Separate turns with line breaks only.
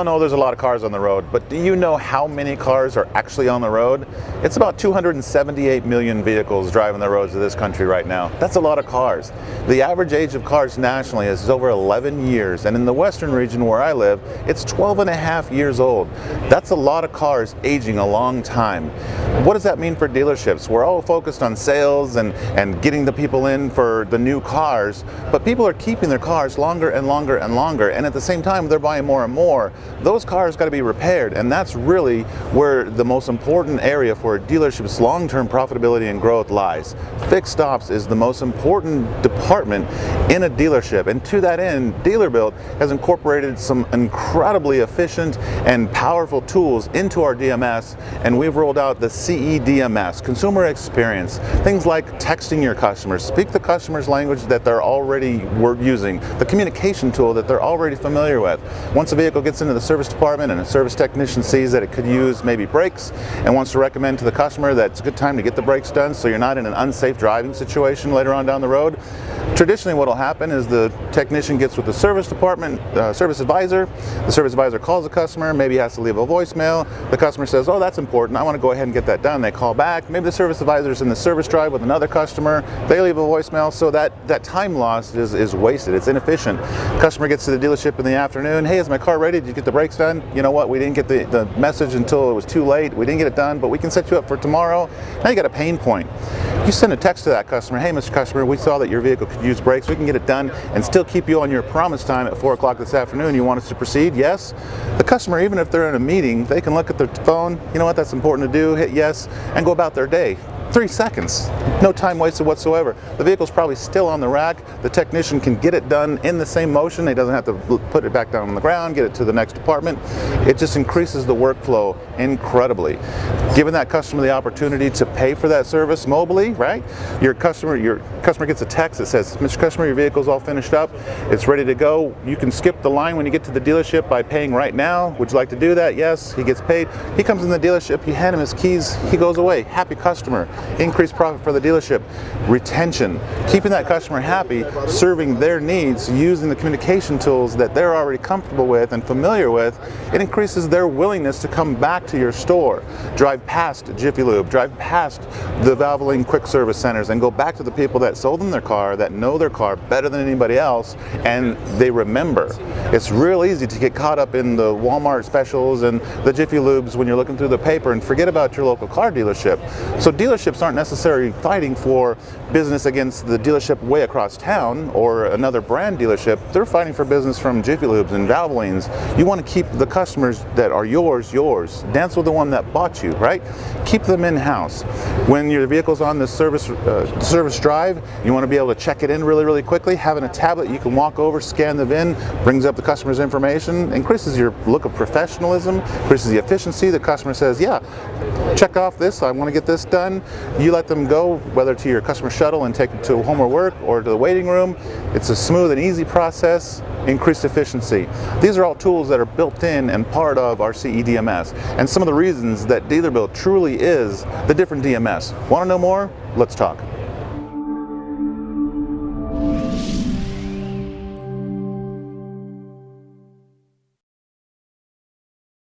all know there's a lot of cars on the road, but do you know how many cars are actually on the road? It's about 278 million vehicles driving the roads of this country right now. That's a lot of cars. The average age of cars nationally is over 11 years, and in the western region where I live, it's 12 and a half years old. That's a lot of cars aging a long time. What does that mean for dealerships? We're all focused on sales and getting the people in for the new cars, but people are keeping their cars longer and longer and longer, and at the same time they're buying more and more. Those cars got to be repaired, and that's really where the most important area for a dealership's long-term profitability and growth lies. Fixed ops is the most important department in a dealership, and to that end, DealerBuilt has incorporated some incredibly efficient and powerful tools into our DMS, and we've rolled out the CEDMS, Consumer Experience. Things like texting your customers, speak the customer's language that they're already using, the communication tool that they're already familiar with. Once a vehicle gets into the service department and a service technician sees that it could use maybe brakes and wants to recommend to the customer that it's a good time to get the brakes done so you're not in an unsafe driving situation later on down the road, traditionally what will happen is the technician gets with the service department, service advisor. The service advisor calls the customer, maybe has to leave a voicemail. The customer says, oh, that's important, I want to go ahead and get that done. They call back, maybe the service advisor is in the service drive with another customer, they leave a voicemail, so that time lost is wasted, it's inefficient. Customer gets to the dealership in the afternoon, hey, is my car ready? Did you get the brakes done? You know what, we didn't get the message until it was too late, we didn't get it done, but we can set you up for tomorrow. Now you got a pain point. You send a text to that customer, hey Mr. Customer, we saw that your vehicle could use brakes, we can get it done and still keep you on your promised time at 4 o'clock this afternoon. You want us to proceed? Yes. The customer, even if they're in a meeting, they can look at their phone, you know what, that's important to do, hit yes, and go about their day. 3 seconds, no time wasted whatsoever. The vehicle's probably still on the rack. The technician can get it done in the same motion. He doesn't have to put it back down on the ground, get it to the next department. It just increases the workflow incredibly. Giving that customer the opportunity to pay for that service mobily, right? Your customer gets a text that says, Mr. Customer, your vehicle's all finished up, it's ready to go. You can skip the line when you get to the dealership by paying right now. Would you like to do that? Yes. He gets paid. He comes in the dealership, you hand him his keys, he goes away. Happy customer. Increased profit for the dealership. Retention, keeping that customer happy, serving their needs, using the communication tools that they're already comfortable with and familiar with. It increases their willingness to come back to your store, drive past Jiffy Lube, drive past the Valvoline quick service centers and go back to the people that sold them their car, that know their car better than anybody else, and they remember. It's real easy to get caught up in the Walmart specials and the Jiffy Lubes when you're looking through the paper and forget about your local car dealership. So dealerships aren't necessarily fighting for business against the dealership way across town or another brand dealership. They're fighting for business from Jiffy Lubes and Valvolines. You want to keep the customers that are yours. Dance with the one that bought you, right? Keep them in-house. When your vehicle's on the service drive, you want to be able to check it in really quickly. Having a tablet, you can walk over, scan the VIN, brings up the customer's information, increases your look of professionalism, increases the efficiency. The customer says, yeah, check off this, I want to get this done. You let them go, whether to your customer shuttle and take them to home or work or to the waiting room. It's a smooth and easy process, increased efficiency. These are all tools that are built in and part of our CEDMS, and some of the reasons that DealerBuilt truly is the different DMS. Want to know more? Let's talk.